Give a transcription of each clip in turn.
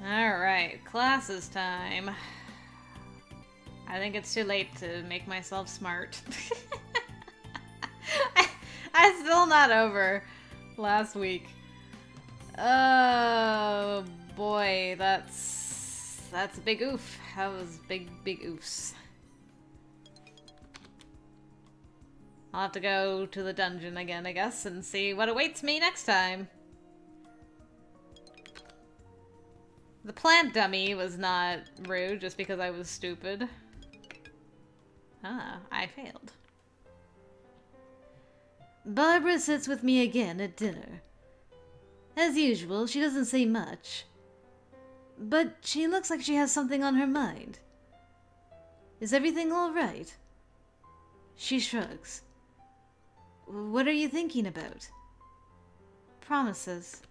Alright, classes time. I think it's too late to make myself smart. I'm still not over last week. Oh boy, that's a big oof. That was big oofs. I'll have to go to the dungeon again, I guess, and see what awaits me next time. The plant dummy was not rude just because I was stupid. Ah, I failed. Barbara sits with me again at dinner. As usual, she doesn't say much. But she looks like she has something on her mind. Is everything all right? She shrugs. What are you thinking about? Promises.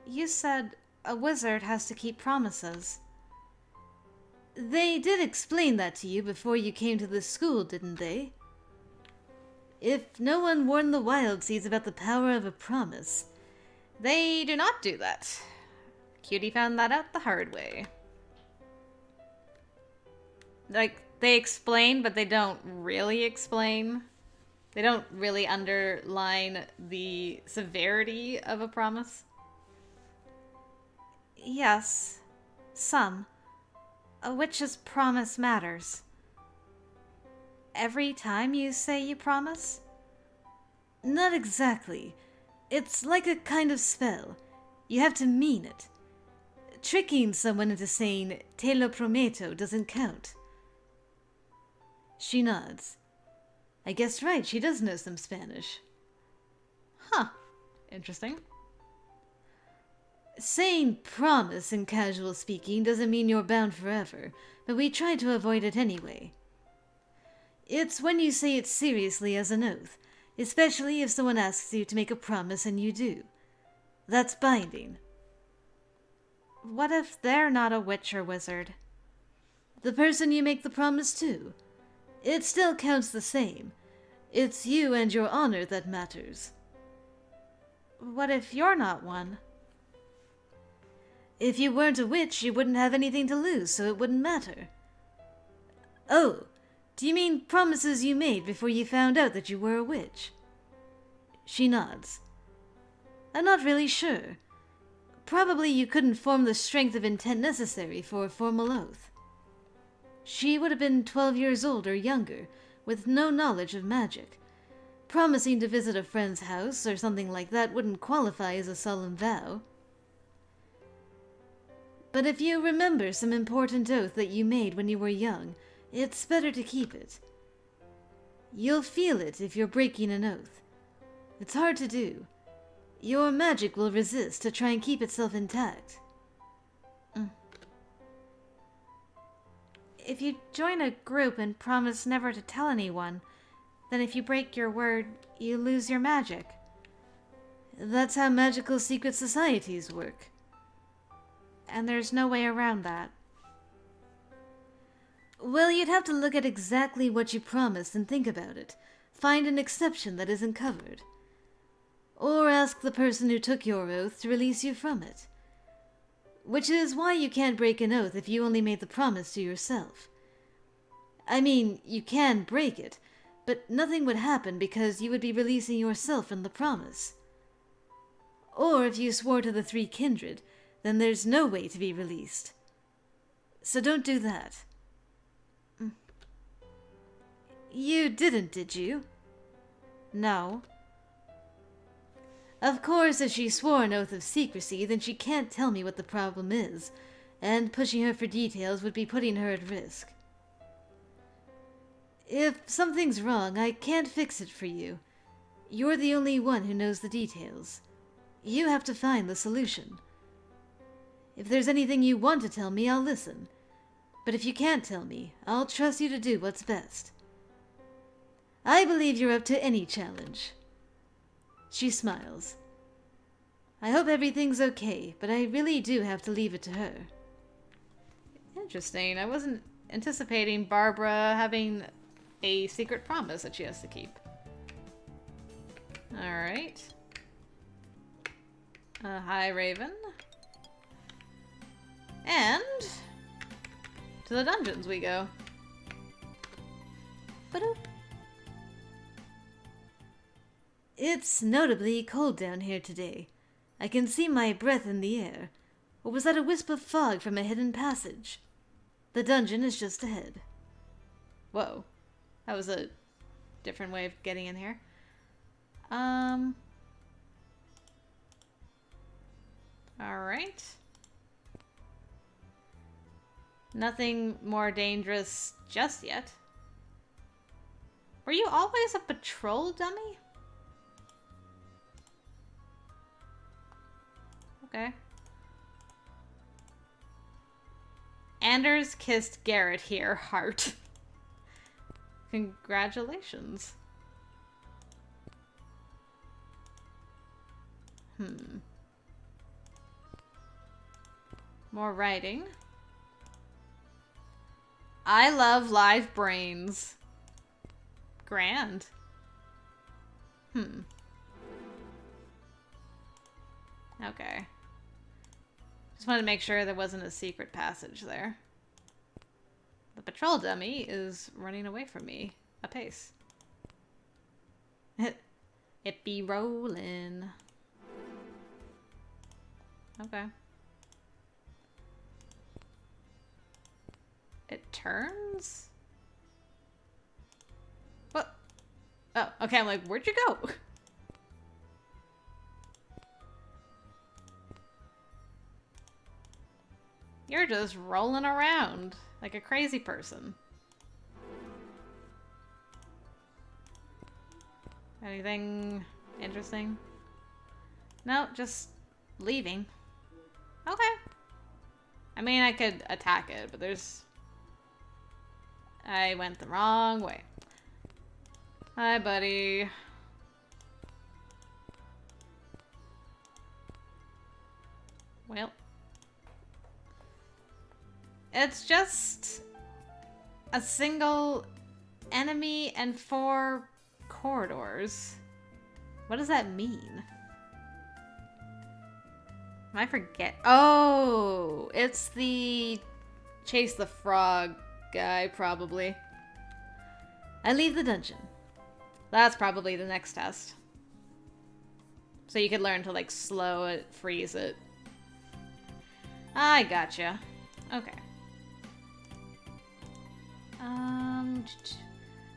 You said a wizard has to keep promises. They did explain that to you before you came to this school, didn't they? If no one warned the wild seeds about the power of a promise, they do not do that. Cutie found that out the hard way. Like, they explain, but they don't really explain. They don't really underline the severity of a promise. Yes, some. A witch's promise matters. Every time you say you promise? Not exactly. It's like a kind of spell. You have to mean it. Tricking someone into saying "te lo prometo" doesn't count. She nods. I guess right, she does know some Spanish. Huh. Interesting. Saying promise in casual speaking doesn't mean you're bound forever, but we try to avoid it anyway. It's when you say it seriously as an oath, especially if someone asks you to make a promise and you do. That's binding. What if they're not a witch or wizard? The person you make the promise to. It still counts the same. It's you and your honor that matters. What if you're not one? If you weren't a witch, you wouldn't have anything to lose, so it wouldn't matter. Oh, do you mean promises you made before you found out that you were a witch? She nods. I'm not really sure. Probably you couldn't form the strength of intent necessary for a formal oath. She would have been 12 years old or younger, with no knowledge of magic. Promising to visit a friend's house or something like that wouldn't qualify as a solemn vow. But if you remember some important oath that you made when you were young, it's better to keep it. You'll feel it if you're breaking an oath. It's hard to do. Your magic will resist to try and keep itself intact. If you join a group and promise never to tell anyone, then if you break your word, you lose your magic. That's how magical secret societies work. And there's no way around that. Well, you'd have to look at exactly what you promised and think about it. Find an exception that isn't covered. Or ask the person who took your oath to release you from it. Which is why you can't break an oath if you only made the promise to yourself. I mean, you can break it, but nothing would happen because you would be releasing yourself from the promise. Or if you swore to the three kindred, then there's no way to be released. So don't do that. You didn't, did you? No. Of course, if she swore an oath of secrecy, then she can't tell me what the problem is, and pushing her for details would be putting her at risk. If something's wrong, I can't fix it for you. You're the only one who knows the details. You have to find the solution. If there's anything you want to tell me, I'll listen. But if you can't tell me, I'll trust you to do what's best. I believe you're up to any challenge. She smiles. I hope everything's okay, but I really do have to leave it to her. Interesting. I wasn't anticipating Barbara having a secret promise that she has to keep. Alright. Hi, Raven. And to the dungeons we go. Ba-doop. It's notably cold down here today. I can see my breath in the air. Or was that a wisp of fog from a hidden passage? The dungeon is just ahead. Whoa. That was a different way of getting in here. Alright. Nothing more dangerous just yet. Were you always a patrol dummy? Okay. Anders kissed Garrett here, heart. Congratulations. More writing. I love live brains. Grand. Okay. Just wanted to make sure there wasn't a secret passage there. The patrol dummy is running away from me apace. It be rolling. Okay. It turns? What? Oh, okay, I'm like, where'd you go? You're just rolling around like a crazy person. Anything interesting? No, just leaving. Okay. I mean, I could attack it, but there's... I went the wrong way. Hi, buddy. Well. It's just a single enemy and 4 corridors. What does that mean? I forget. Oh, it's the chase the frog guy, probably. I leave the dungeon. That's probably the next test. So you could learn to, like, slow it, freeze it. I gotcha. Okay.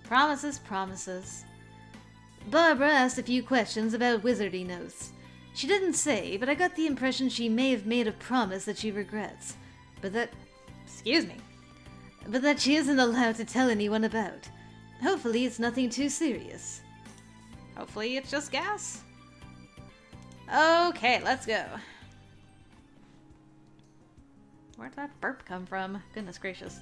Promises, promises. Barbara asked a few questions about wizarding oaths. She didn't say, but I got the impression she may have made a promise that she regrets. But that... excuse me. But that she isn't allowed to tell anyone about. Hopefully it's nothing too serious. Hopefully it's just gas. Okay, let's go. Where'd that burp come from? Goodness gracious.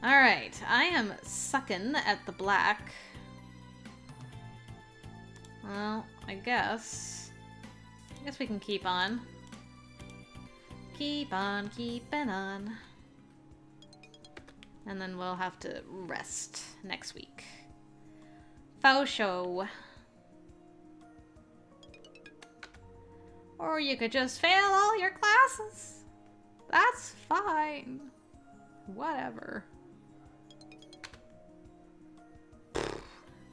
Alright, I am sucking at the black. Well, I guess we can keep on. Keep on keeping on. And then we'll have to rest next week. Faux show. Or you could just fail all your classes. That's fine. Whatever.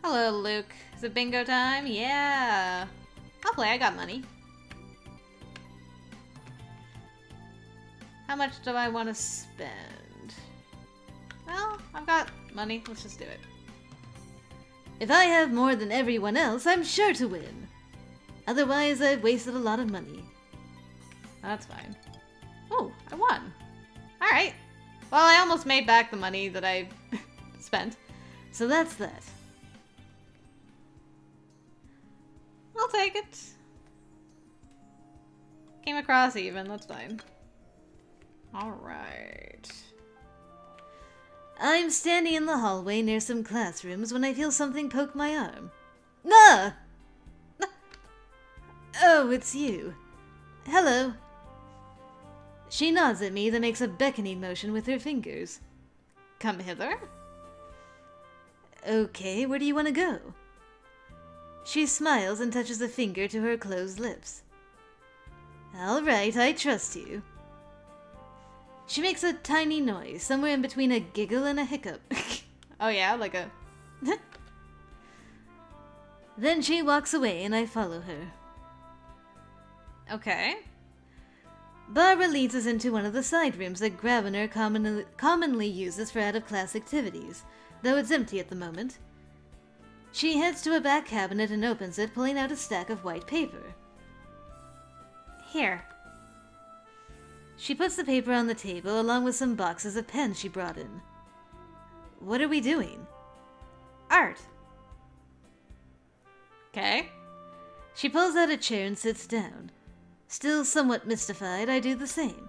Hello, Luke. Is it bingo time? Yeah. I'll play. I got money. How much do I want to spend? Well, I've got money. Let's just do it. If I have more than everyone else, I'm sure to win. Otherwise, I've wasted a lot of money. That's fine. Oh, I won. Alright. Well, I almost made back the money that I spent. So that's that. I'll take it. Came across even, that's fine. Alright. I'm standing in the hallway near some classrooms when I feel something poke my arm. Ah! Oh, it's you. Hello. She nods at me, then makes a beckoning motion with her fingers. Come hither. Okay, where do you want to go? She smiles and touches a finger to her closed lips. All right, I trust you. She makes a tiny noise, somewhere in between a giggle and a hiccup. Oh yeah, like a... Then she walks away and I follow her. Okay. Barbara leads us into one of the side rooms that Grabiner commonly uses for out-of-class activities, though it's empty at the moment. She heads to a back cabinet and opens it, pulling out a stack of white paper. Here. She puts the paper on the table along with some boxes of pens she brought in. What are we doing? Art. Okay. She pulls out a chair and sits down. Still somewhat mystified, I do the same.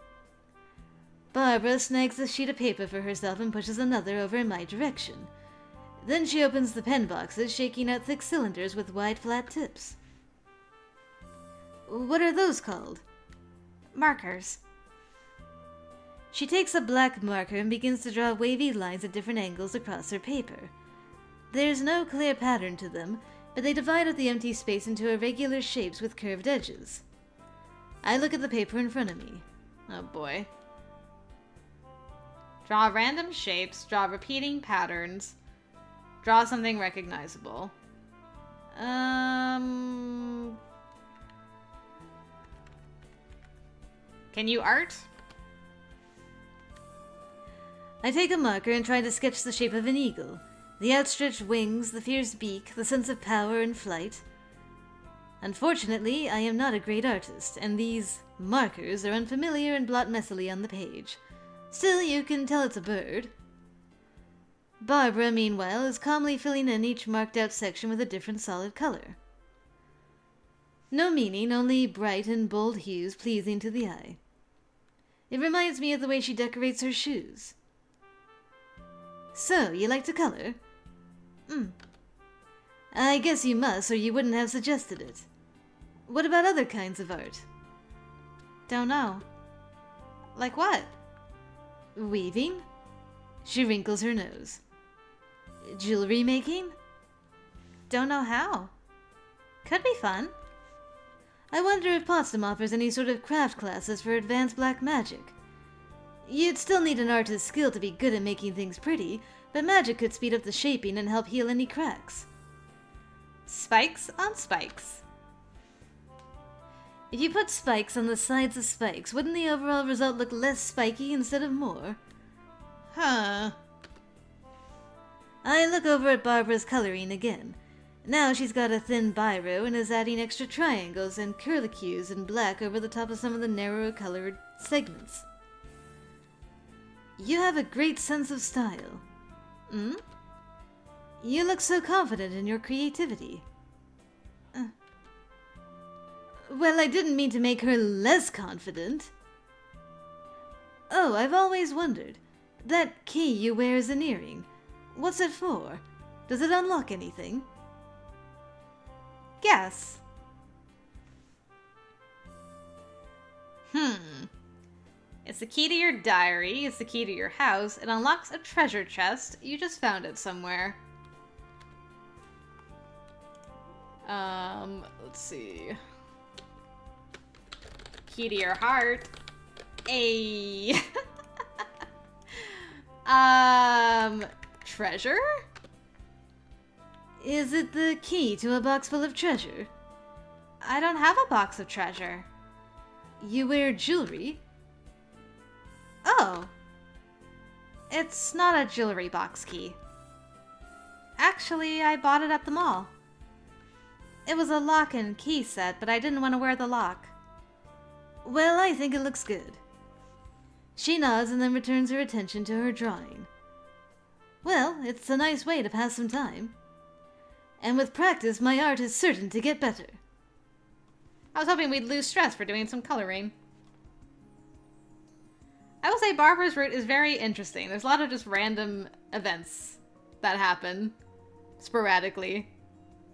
Barbara snags a sheet of paper for herself and pushes another over in my direction. Then she opens the pen boxes, shaking out thick cylinders with wide flat tips. What are those called? Markers. She takes a black marker and begins to draw wavy lines at different angles across her paper. There's no clear pattern to them, but they divide up the empty space into irregular shapes with curved edges. I look at the paper in front of me. Oh boy. Draw random shapes, draw repeating patterns, draw something recognizable. Can you art? I take a marker and try to sketch the shape of an eagle, the outstretched wings, the fierce beak, the sense of power and flight. Unfortunately, I am not a great artist, and these markers are unfamiliar and blot messily on the page. Still, you can tell it's a bird. Barbara, meanwhile, is calmly filling in each marked-out section with a different solid color. No meaning, only bright and bold hues pleasing to the eye. It reminds me of the way she decorates her shoes. So, you like to color? I guess you must, or you wouldn't have suggested it. What about other kinds of art? Don't know. Like what? Weaving? She wrinkles her nose. Jewelry making? Don't know how. Could be fun. I wonder if Potsdam offers any sort of craft classes for advanced black magic. You'd still need an artist's skill to be good at making things pretty, but magic could speed up the shaping and help heal any cracks. Spikes on spikes. If you put spikes on the sides of spikes, wouldn't the overall result look less spiky instead of more? Huh. I look over at Barbara's coloring again. Now she's got a thin biro and is adding extra triangles and curlicues in black over the top of some of the narrower colored segments. You have a great sense of style. You look so confident in your creativity. Well, I didn't mean to make her less confident. Oh, I've always wondered. That key you wear as an earring. What's it for? Does it unlock anything? Guess. It's the key to your diary, it's the key to your house, it unlocks a treasure chest. You just found it somewhere. Let's see. Key to your heart. Treasure? Is it the key to a box full of treasure? I don't have a box of treasure. You wear jewelry? Oh. It's not a jewelry box key. Actually, I bought it at the mall. It was a lock and key set, but I didn't want to wear the lock. Well, I think it looks good. She nods and then returns her attention to her drawing. Well, it's a nice way to pass some time. And with practice, my art is certain to get better. I was hoping we'd lose stress for doing some coloring. I will say Barbara's route is very interesting. There's a lot of just random events that happen sporadically.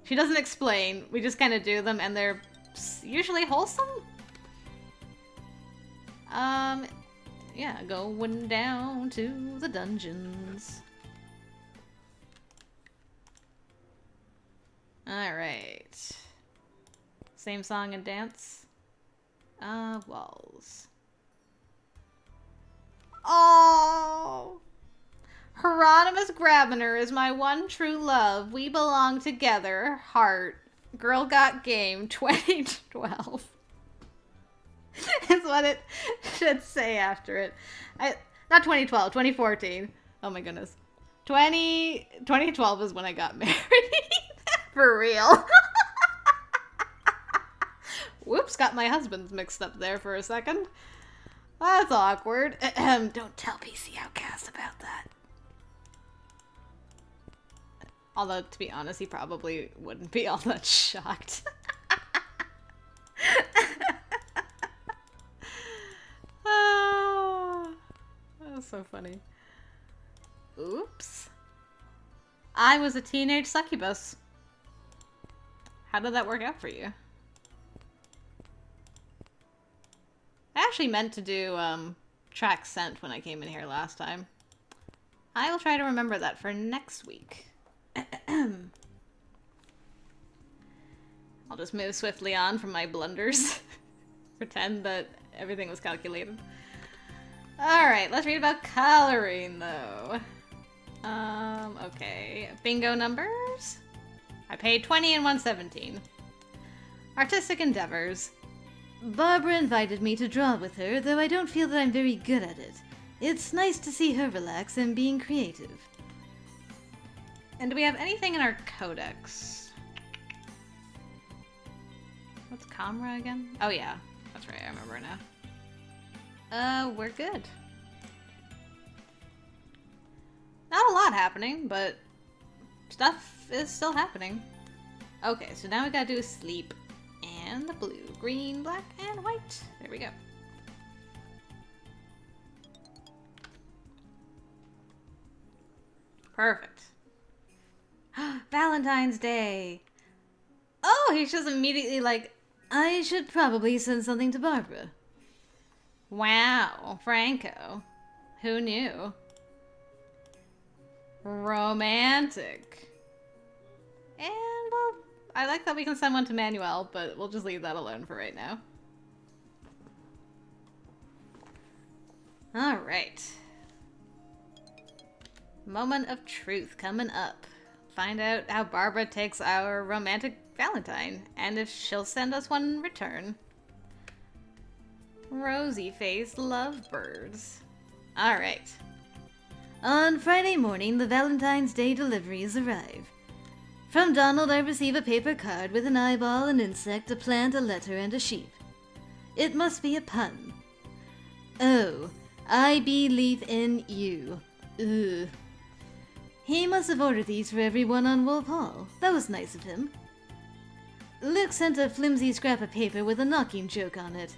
She doesn't explain. We just kind of do them, and they're usually wholesome. Yeah, going down to the dungeons. Alright. Same song and dance. Walls. Oh. Hieronymus Grabiner is my one true love. We belong together. Heart. Girl Got Game 2012. Is what it should say after it. Not 2012, 2014. Oh my goodness. 2012 is when I got married. For real. Whoops, got my husband's mixed up there for a second. That's awkward. Don't tell PC Outcast about that. Although, to be honest, he probably wouldn't be all that shocked. Oh, that was so funny. Oops. I was a teenage succubus. How did that work out for you? I actually meant to do track sent when I came in here last time. I will try to remember that for next week. I'll just move swiftly on from my blunders. Pretend that everything was calculated. Alright, let's read about coloring, though. Okay. Bingo numbers? I paid 20 and 117. Artistic endeavors. Barbara invited me to draw with her, though I don't feel that I'm very good at it. It's nice to see her relax and being creative. And do we have anything in our codex? What's Comra again? Oh yeah, that's right, I remember now. We're good. Not a lot happening, but stuff is still happening. Okay, so now we gotta do sleep. And the blue, green, black, and white. There we go. Perfect. Valentine's Day. Oh, he's just immediately like, I should probably send something to Barbara. wow, Franco. Who knew? Romantic. And, well, I like that we can send one to Manuel, but we'll just leave that alone for right now. Alright. Moment of truth coming up. Find out how Barbara takes our romantic Valentine, and if she'll send us one in return. Rosy-faced lovebirds. Alright. On Friday morning, the Valentine's Day deliveries arrive. From Donald, I receive a paper card with an eyeball, an insect, a plant, a letter, and a sheep. It must be a pun. Oh, I believe in you. Ugh. He must have ordered these for everyone on Wolf Hall. That was nice of him. Luke sent a flimsy scrap of paper with a knocking joke on it.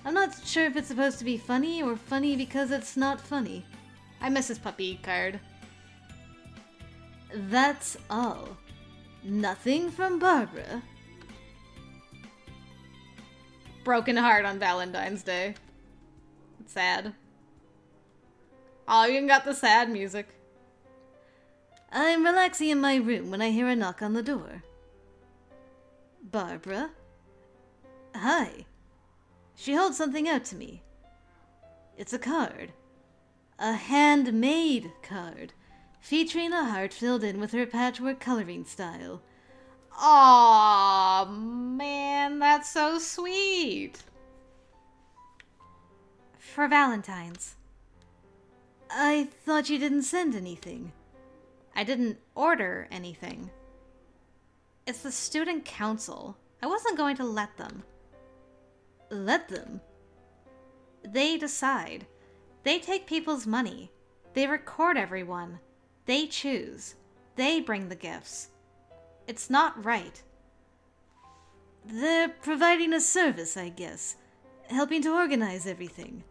I'm not sure if it's supposed to be funny or funny because it's not funny. I miss his puppy card. That's all. Nothing from Barbara. Broken heart on Valentine's Day. It's sad. Oh, you even got the sad music. I'm relaxing in my room when I hear a knock on the door. Barbara? Hi. She holds something out to me. It's a card. A handmade card, featuring a heart filled in with her patchwork coloring style. Aw, man, that's so sweet. For Valentine's. I thought you didn't send anything. I didn't order anything. It's the student council. I wasn't going to let them. Let them? They decide. They take people's money. They record everyone. They choose. They bring the gifts. It's not right. They're providing a service, I guess. Helping to organize everything.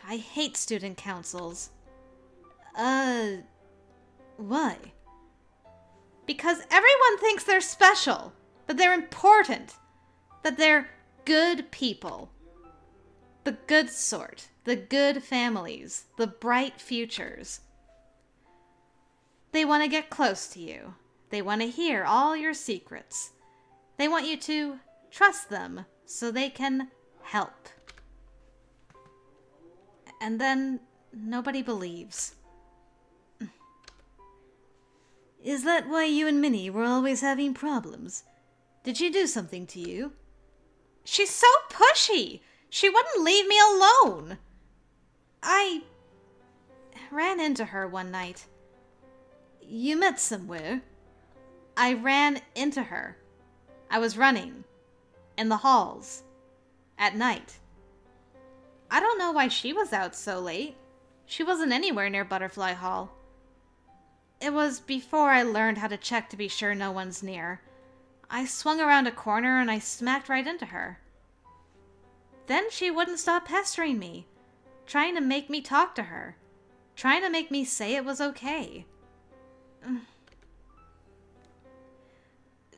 I hate student councils. Why? Because everyone thinks they're special, that they're important, that they're good people. The good sort, the good families, the bright futures. They want to get close to you. They want to hear all your secrets. They want you to trust them so they can help. And then nobody believes. Is that why you and Minnie were always having problems? Did she do something to you? She's so pushy! She wouldn't leave me alone! I ran into her one night. You met somewhere? I ran into her. I was running. In the halls. At night. I don't know why she was out so late. She wasn't anywhere near Butterfly Hall. It was before I learned how to check to be sure no one's near. I swung around a corner and I smacked right into her. Then she wouldn't stop pestering me, trying to make me talk to her, trying to make me say it was okay.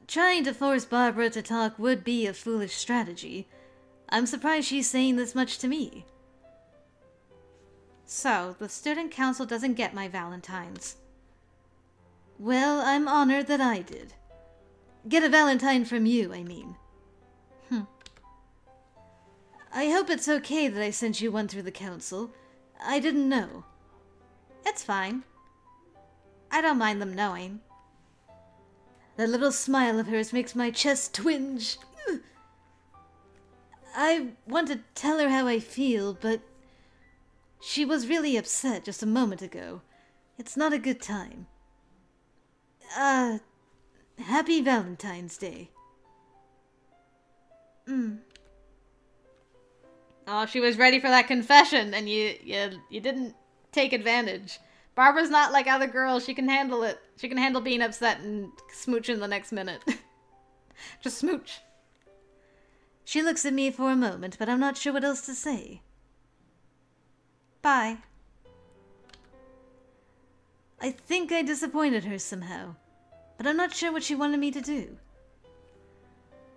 Trying to force Barbara to talk would be a foolish strategy. I'm surprised she's saying this much to me. So, the student council doesn't get my Valentines. Well, I'm honored that I did. Get a Valentine from you, I mean. I hope it's okay that I sent you one through the council. I didn't know. It's fine. I don't mind them knowing. That little smile of hers makes my chest twinge. I want to tell her how I feel, but she was really upset just a moment ago. It's not a good time. Happy Valentine's Day. Oh, she was ready for that confession, and you didn't take advantage. Barbara's not like other girls. She can handle it. She can handle being upset and smooching the next minute. Just smooch. She looks at me for a moment, but I'm not sure what else to say. Bye. I think I disappointed her somehow, but I'm not sure what she wanted me to do.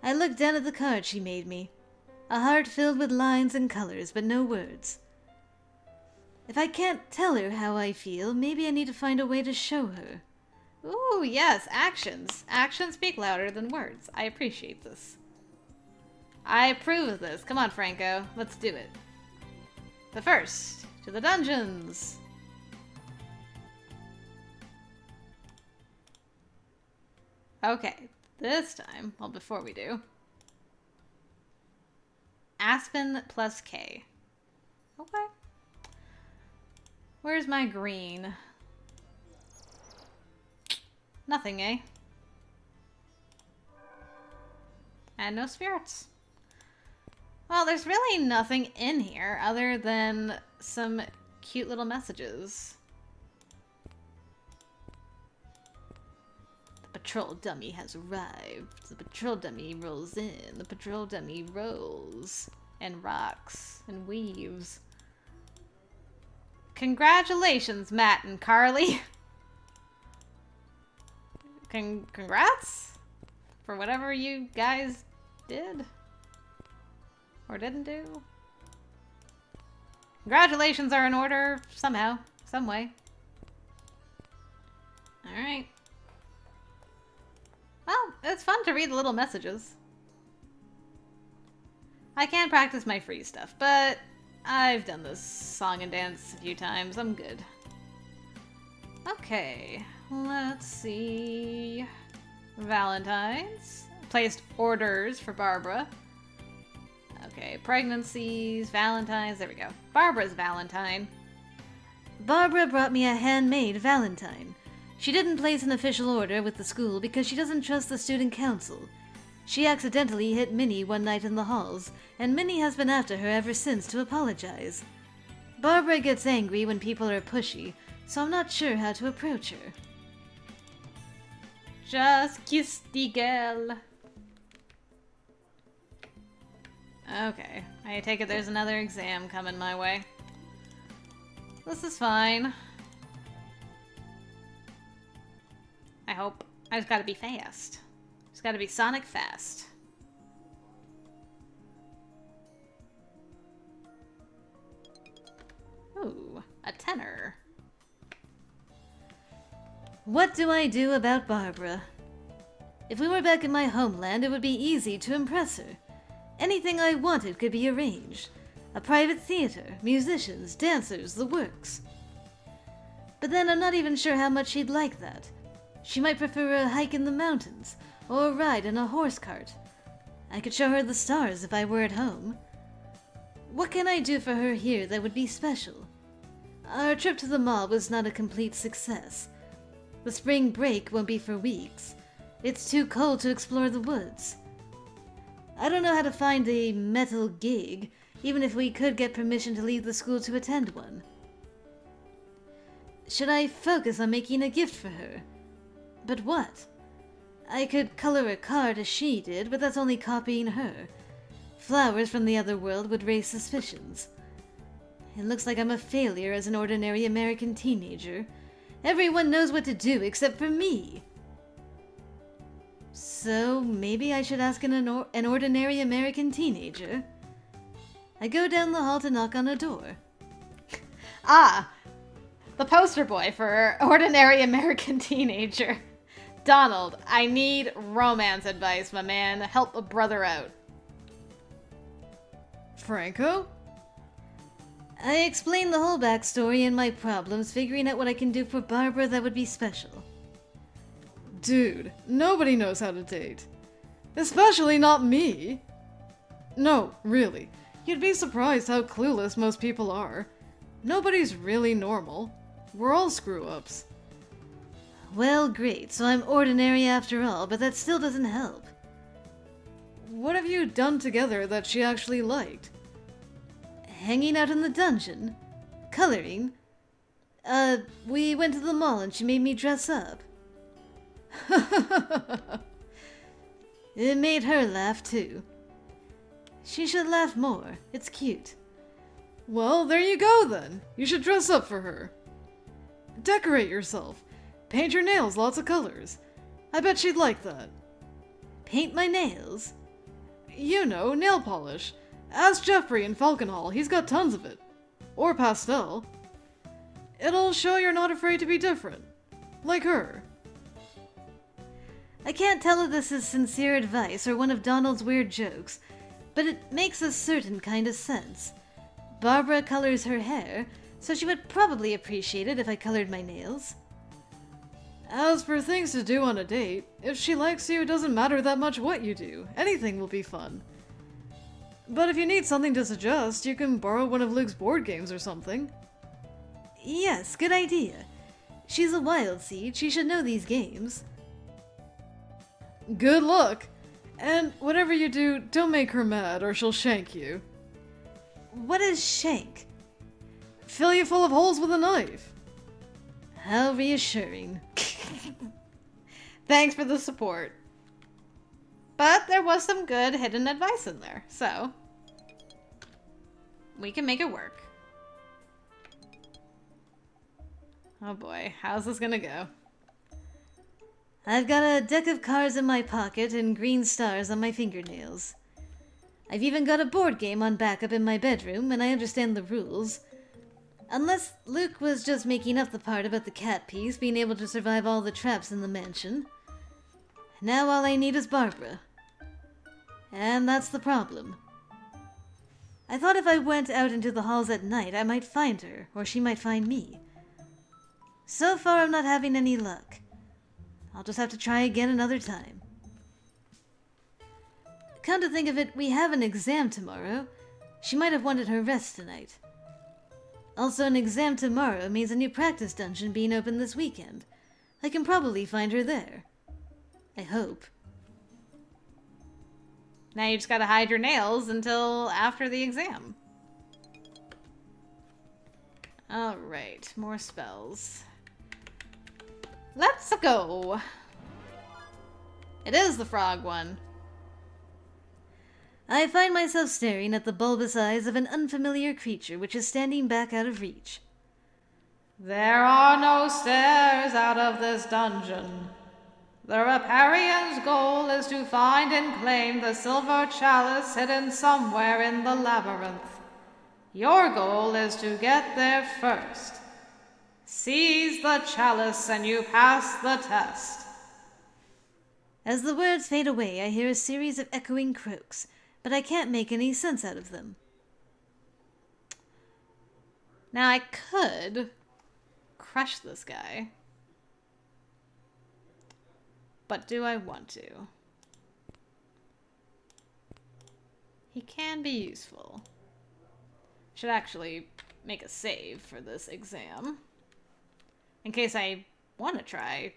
I looked down at the card she made me. A heart filled with lines and colors, but no words. If I can't tell her how I feel, maybe I need to find a way to show her. Ooh, yes, actions. Actions speak louder than words. I appreciate this. I approve of this. Come on, Franco. Let's do it. But first, to the dungeons. Okay, this time, well, before we do. Aspen plus K. Okay. Where's my green? Nothing, eh? And no spirits. Well, there's really nothing in here other than some cute little messages. The patrol dummy has arrived. The patrol dummy rolls in. The patrol dummy rolls and rocks and weaves. Congratulations, Matt and Carly. Congrats for whatever you guys did or didn't do. Congratulations are in order somehow, some way. All right. Well, it's fun to read the little messages. I can practice my free stuff, but I've done this song and dance a few times. I'm good. Okay, let's see. Valentines. Placed orders for Barbara. Okay, pregnancies, Valentines. There we go. Barbara's Valentine. Barbara brought me a handmade Valentine. She didn't place an official order with the school because she doesn't trust the student council. She accidentally hit Minnie one night in the halls, and Minnie has been after her ever since to apologize. Barbara gets angry when people are pushy, so I'm not sure how to approach her. Just kiss the girl. Okay, I take it there's another exam coming my way. This is fine. I hope. I just gotta be fast. Just gotta be Sonic fast. Ooh, a tenor. What do I do about Barbara? If we were back in my homeland, it would be easy to impress her. Anything I wanted could be arranged. A private theater, musicians, dancers, the works. But then I'm not even sure how much she'd like that. She might prefer a hike in the mountains, or a ride in a horse cart. I could show her the stars if I were at home. What can I do for her here that would be special? Our trip to the mall was not a complete success. The spring break won't be for weeks. It's too cold to explore the woods. I don't know how to find a metal gig, even if we could get permission to leave the school to attend one. Should I focus on making a gift for her? But what? I could color a card as she did, but that's only copying her. Flowers from the other world would raise suspicions. It looks like I'm a failure as an ordinary American teenager. Everyone knows what to do except for me. So maybe I should ask an ordinary American teenager. I go down the hall to knock on a door. Ah, the poster boy for ordinary American teenager. Donald, I need romance advice, my man. Help a brother out. Franco? I explain the whole backstory and my problems, figuring out what I can do for Barbara that would be special. Dude, nobody knows how to date. Especially not me. No, really. You'd be surprised how clueless most people are. Nobody's really normal. We're all screw-ups. Well, great, so I'm ordinary after all, but that still doesn't help. What have you done together that she actually liked? Hanging out in the dungeon. Coloring. We went to the mall and she made me dress up. It made her laugh too. She should laugh more. It's cute. Well, there you go then. You should dress up for her. Decorate yourself. Paint your nails lots of colors. I bet she'd like that. Paint my nails? You know, nail polish. Ask Jeffrey in Falcon Hall, he's got tons of it. Or pastel. It'll show you're not afraid to be different. Like her. I can't tell if this is sincere advice or one of Donald's weird jokes, but it makes a certain kind of sense. Barbara colors her hair, so she would probably appreciate it if I colored my nails. As for things to do on a date, if she likes you, it doesn't matter that much what you do. Anything will be fun. But if you need something to suggest, you can borrow one of Luke's board games or something. Yes, good idea. She's a wild seed, she should know these games. Good luck! And whatever you do, don't make her mad or she'll shank you. What is shank? Fill you full of holes with a knife. How reassuring. Thanks for the support. But there was some good hidden advice in there, so we can make it work. Oh boy, how's this gonna go? I've got a deck of cards in my pocket and green stars on my fingernails. I've even got a board game on backup in my bedroom, and I understand the rules. Unless Luke was just making up the part about the cat piece being able to survive all the traps in the mansion. Now all I need is Barbara. And that's the problem. I thought if I went out into the halls at night, I might find her, or she might find me. So far, I'm not having any luck. I'll just have to try again another time. Come to think of it, we have an exam tomorrow. She might have wanted her rest tonight. Also, an exam tomorrow means a new practice dungeon being open this weekend. I can probably find her there. I hope. Now you just gotta hide your nails until after the exam. Alright, more spells. Let's go! It is the frog one. I find myself staring at the bulbous eyes of an unfamiliar creature which is standing back out of reach. There are no stairs out of this dungeon. The Riparian's goal is to find and claim the silver chalice hidden somewhere in the labyrinth. Your goal is to get there first. Seize the chalice and you pass the test. As the words fade away, I hear a series of echoing croaks, but I can't make any sense out of them. Now I could crush this guy. But do I want to? He can be useful. Should actually make a save for this exam. In case I want to try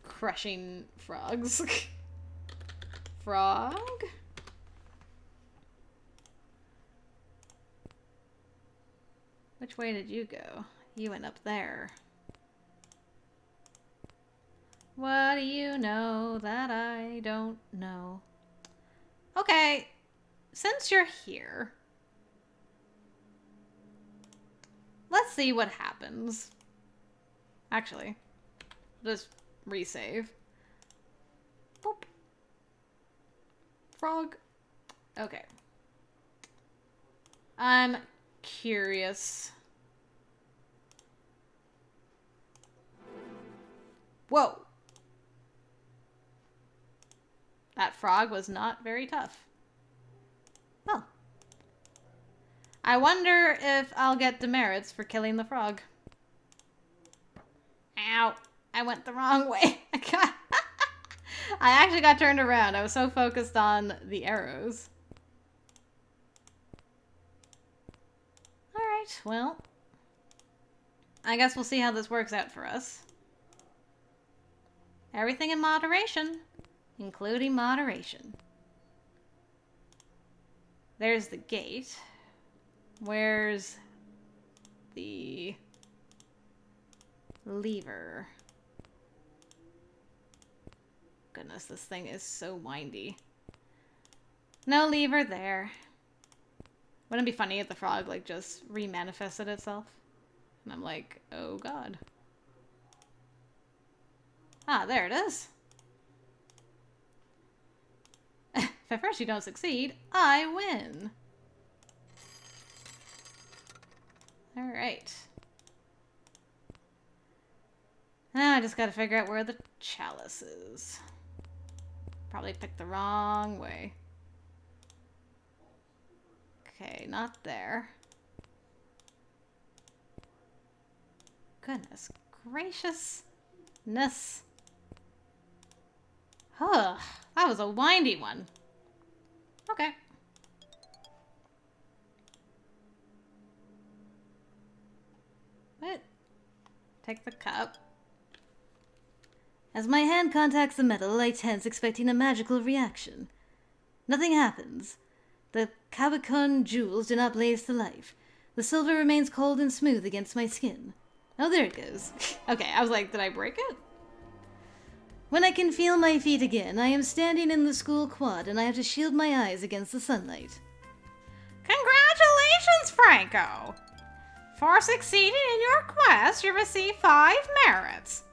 crushing frogs. Frog? Which way did you go? You went up there. What do you know that I don't know? Okay, since you're here, let's see what happens. Actually, just resave. Boop. Frog. Okay. I'm curious. Whoa. That frog was not very tough. Well. I wonder if I'll get demerits for killing the frog. Ow. I went the wrong way. I actually got turned around. I was so focused on the arrows. Alright, well. I guess we'll see how this works out for us. Everything in moderation. Including moderation. There's the gate. Where's the lever? Goodness, this thing is so windy. No lever there. Wouldn't it be funny if the frog, like, just remanifested itself? And I'm like, oh god. Ah, there it is. If at first you don't succeed, I win. Alright. Now I just gotta figure out where the chalice is. Probably picked the wrong way. Okay, not there. Goodness graciousness. Ugh, that was a windy one. Okay. What? Take the cup. As my hand contacts the metal, I tense, expecting a magical reaction. Nothing happens. The Kabakon jewels do not blaze to life. The silver remains cold and smooth against my skin. Oh, there it goes. Okay, I was like, did I break it? When I can feel my feet again, I am standing in the school quad and I have to shield my eyes against the sunlight. Congratulations, Franco! For succeeding in your quest, you receive 5 merits.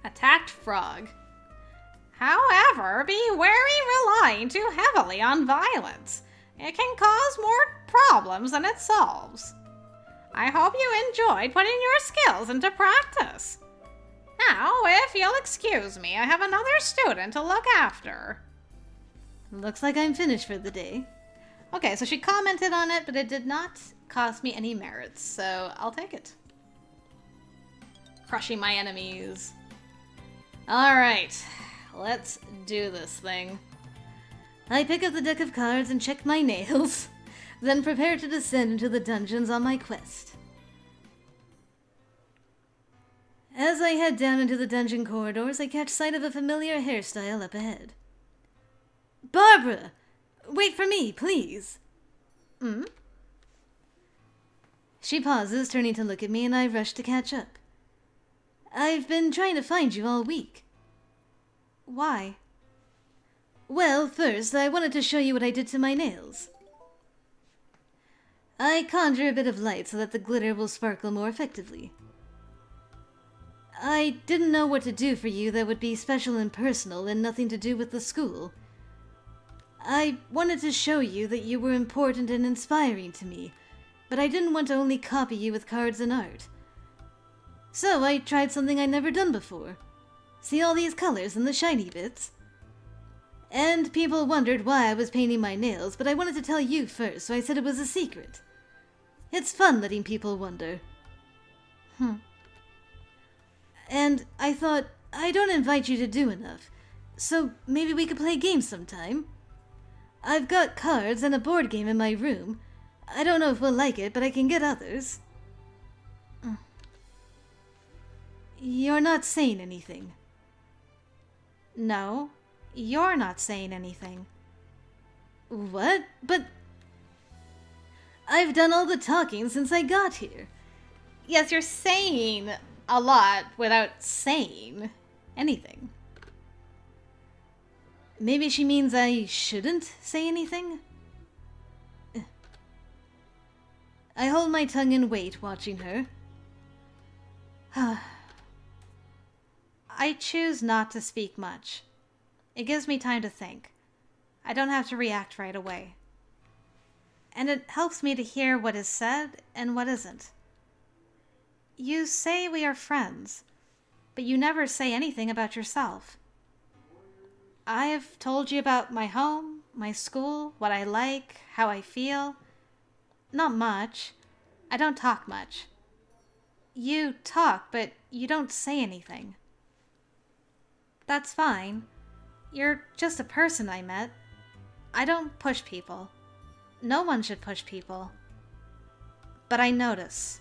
Attacked frog. However, be wary relying too heavily on violence. It can cause more problems than it solves. I hope you enjoyed putting your skills into practice. Now, if you'll excuse me, I have another student to look after. Looks like I'm finished for the day. Okay, so she commented on it, but it did not cost me any merits, so I'll take it. Crushing my enemies. Alright, let's do this thing. I pick up the deck of cards and check my nails, then prepare to descend into the dungeons on my quest. As I head down into the dungeon corridors, I catch sight of a familiar hairstyle up ahead. Barbara! Wait for me, please! Hmm? She pauses, turning to look at me, and I rush to catch up. I've been trying to find you all week. Why? Well, first, I wanted to show you what I did to my nails. I conjure a bit of light so that the glitter will sparkle more effectively. I didn't know what to do for you that would be special and personal and nothing to do with the school. I wanted to show you that you were important and inspiring to me, but I didn't want to only copy you with cards and art. So I tried something I'd never done before. See all these colors and the shiny bits? And people wondered why I was painting my nails, but I wanted to tell you first, so I said it was a secret. It's fun letting people wonder. And I thought, I don't invite you to do enough, so maybe we could play games sometime. I've got cards and a board game in my room. I don't know if we'll like it, but I can get others. You're not saying anything. No, you're not saying anything. What? But I've done all the talking since I got here. Yes, you're saying a lot without saying anything. Maybe she means I shouldn't say anything? I hold my tongue and wait, watching her. I choose not to speak much. It gives me time to think. I don't have to react right away. And it helps me to hear what is said and what isn't. You say we are friends, but you never say anything about yourself. I have told you about my home, my school, what I like, how I feel. Not much. I don't talk much. You talk, but you don't say anything. That's fine. You're just a person I met. I don't push people. No one should push people. But I notice.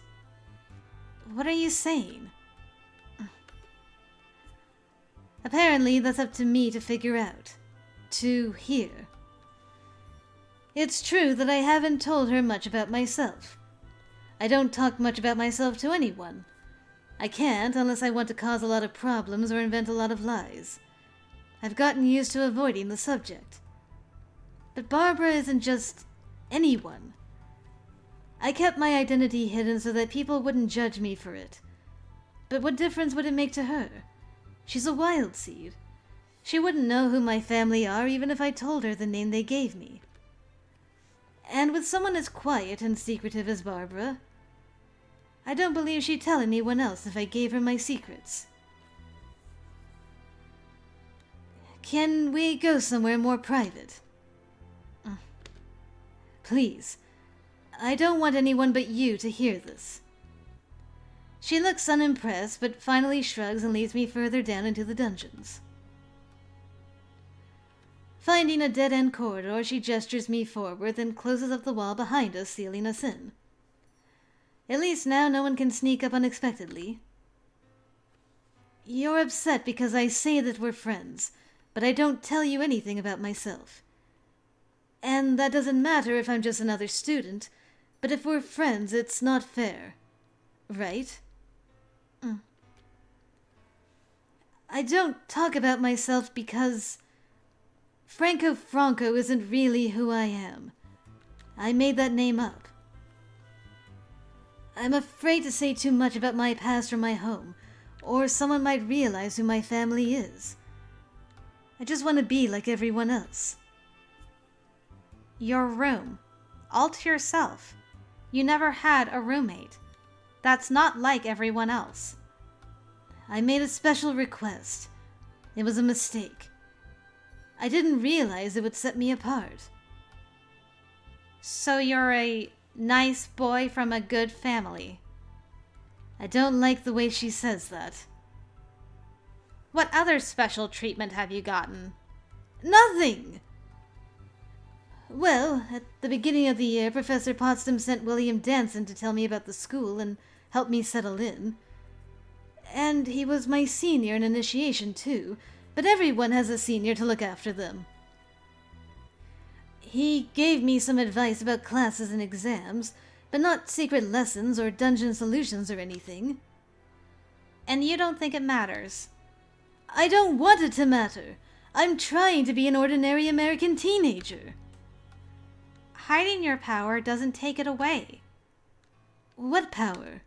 What are you saying? Apparently, that's up to me to figure out. To hear. It's true that I haven't told her much about myself. I don't talk much about myself to anyone. I can't unless I want to cause a lot of problems or invent a lot of lies. I've gotten used to avoiding the subject. But Barbara isn't just anyone. I kept my identity hidden so that people wouldn't judge me for it. But what difference would it make to her? She's a wild seed. She wouldn't know who my family are even if I told her the name they gave me. And with someone as quiet and secretive as Barbara, I don't believe she'd tell anyone else if I gave her my secrets. Can we go somewhere more private? Please. I don't want anyone but you to hear this. She looks unimpressed, but finally shrugs and leads me further down into the dungeons. Finding a dead-end corridor, she gestures me forward, then closes up the wall behind us, sealing us in. At least now no one can sneak up unexpectedly. You're upset because I say that we're friends, but I don't tell you anything about myself. And that doesn't matter if I'm just another student, but if we're friends, it's not fair. Right? I don't talk about myself because Franco Franco isn't really who I am. I made that name up. I'm afraid to say too much about my past or my home, or someone might realize who my family is. I just want to be like everyone else. Your room. All to yourself. You never had a roommate. That's not like everyone else. I made a special request. It was a mistake. I didn't realize it would set me apart. So you're a nice boy from a good family. I don't like the way she says that. What other special treatment have you gotten? Nothing! Well, at the beginning of the year, Professor Potsdam sent William Danson to tell me about the school and help me settle in. And he was my senior in initiation, too, but everyone has a senior to look after them. He gave me some advice about classes and exams, but not secret lessons or dungeon solutions or anything. And you don't think it matters? I don't want it to matter. I'm trying to be an ordinary American teenager. Hiding your power doesn't take it away. What power?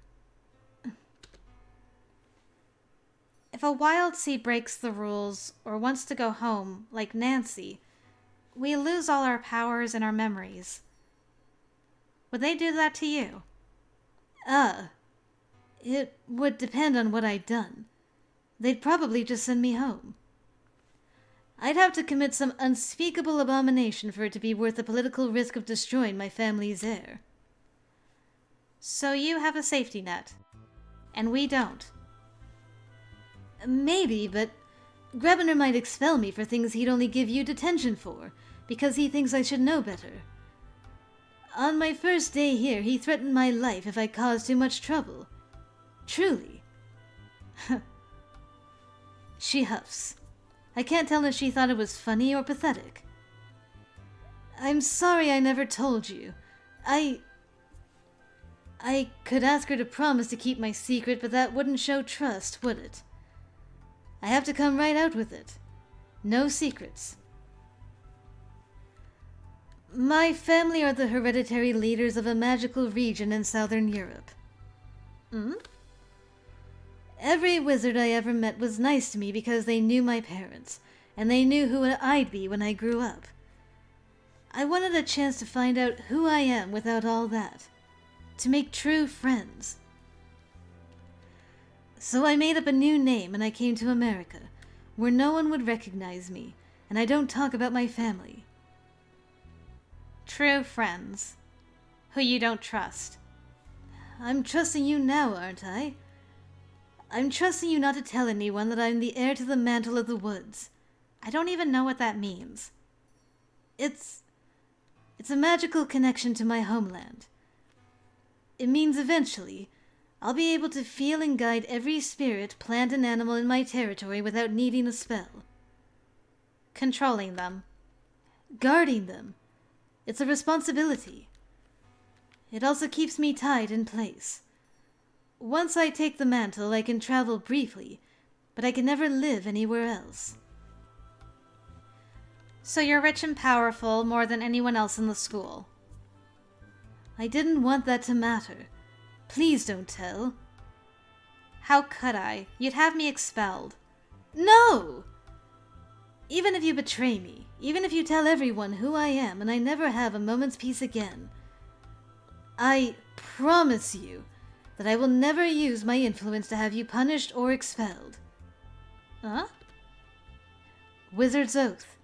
If a wild seed breaks the rules or wants to go home, like Nancy, we lose all our powers and our memories. Would they do that to you? It would depend on what I'd done. They'd probably just send me home. I'd have to commit some unspeakable abomination for it to be worth the political risk of destroying my family's heir. So you have a safety net. And we don't. Maybe, but Grabiner might expel me for things he'd only give you detention for, because he thinks I should know better. On my first day here, he threatened my life if I caused too much trouble. Truly. She huffs. I can't tell if she thought it was funny or pathetic. I'm sorry I never told you. I could ask her to promise to keep my secret, but that wouldn't show trust, would it? I have to come right out with it. No secrets. My family are the hereditary leaders of a magical region in southern Europe. Every wizard I ever met was nice to me because they knew my parents, and they knew who I'd be when I grew up. I wanted a chance to find out who I am without all that. To make true friends. So I made up a new name and I came to America, where no one would recognize me, and I don't talk about my family. True friends. Who you don't trust. I'm trusting you now, aren't I? I'm trusting you not to tell anyone that I'm the heir to the mantle of the woods. I don't even know what that means. It's a magical connection to my homeland. It means eventually, I'll be able to feel and guide every spirit, plant, and animal in my territory without needing a spell. Controlling them. Guarding them. It's a responsibility. It also keeps me tied in place. Once I take the mantle, I can travel briefly, but I can never live anywhere else. So you're rich and powerful more than anyone else in the school. I didn't want that to matter. Please don't tell. How could I? You'd have me expelled. No! Even if you betray me, even if you tell everyone who I am and I never have a moment's peace again, I promise you that I will never use my influence to have you punished or expelled. Huh? Wizard's Oath.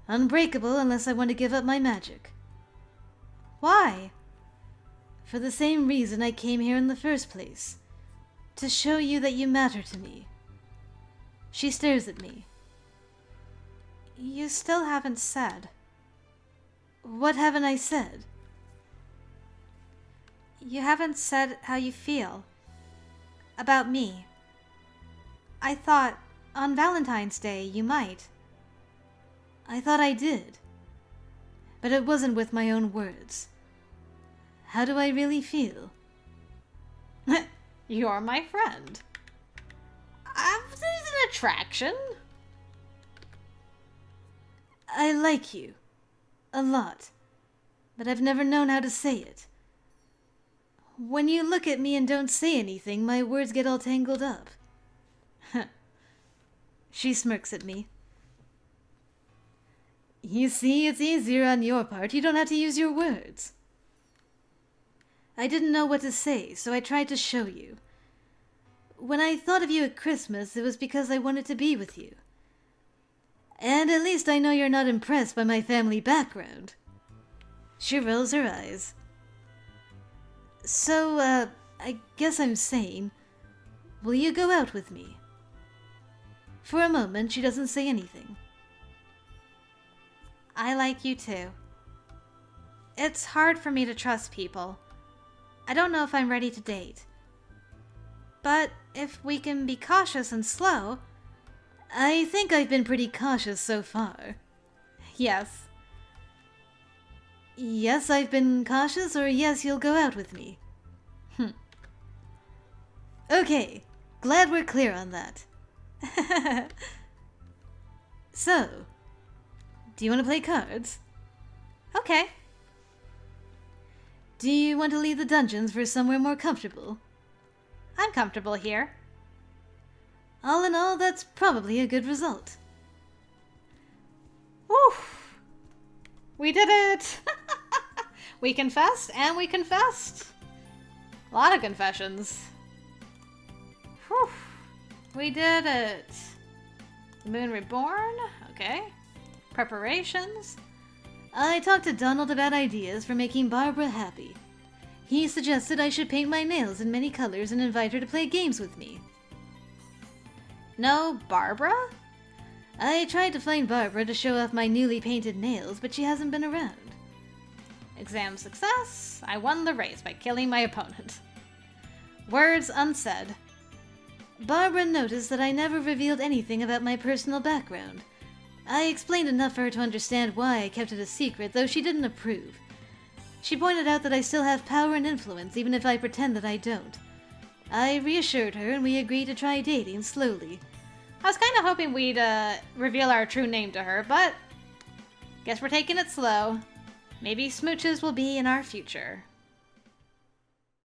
Unbreakable unless I want to give up my magic. Why? For the same reason I came here in the first place. To show you that you matter to me. She stares at me. You still haven't said. What haven't I said? You haven't said how you feel. About me. I thought on Valentine's Day you might. I thought I did. But it wasn't with my own words. How do I really feel? You're my friend. There's an attraction. I like you. A lot. But I've never known how to say it. When you look at me and don't say anything, my words get all tangled up. She smirks at me. You see, it's easier on your part. You don't have to use your words. I didn't know what to say, so I tried to show you. When I thought of you at Christmas, it was because I wanted to be with you. And at least I know you're not impressed by my family background. She rolls her eyes. So, I guess I'm saying, will you go out with me? For a moment, she doesn't say anything. I like you too. It's hard for me to trust people. I don't know if I'm ready to date. But if we can be cautious and slow... I think I've been pretty cautious so far. Yes. Yes, I've been cautious, or yes, you'll go out with me. Okay, glad we're clear on that. So, do you want to play cards? Okay. Do you want to leave the dungeons for somewhere more comfortable? I'm comfortable here. All in all, that's probably a good result. Woo! We did it! We confessed, and we confessed. A lot of confessions. Whew. We did it. The Moon Reborn, okay. Preparations. I talked to Donald about ideas for making Barbara happy. He suggested I should paint my nails in many colors and invite her to play games with me. No, Barbara? I tried to find Barbara to show off my newly painted nails, but she hasn't been around. Exam success. I won the race by killing my opponent. Words unsaid. Barbara noticed that I never revealed anything about my personal background. I explained enough for her to understand why I kept it a secret, though she didn't approve. She pointed out that I still have power and influence, even if I pretend that I don't. I reassured her, and we agreed to try dating slowly. I was kind of hoping we'd reveal our true name to her, but guess we're taking it slow. Maybe smooches will be in our future.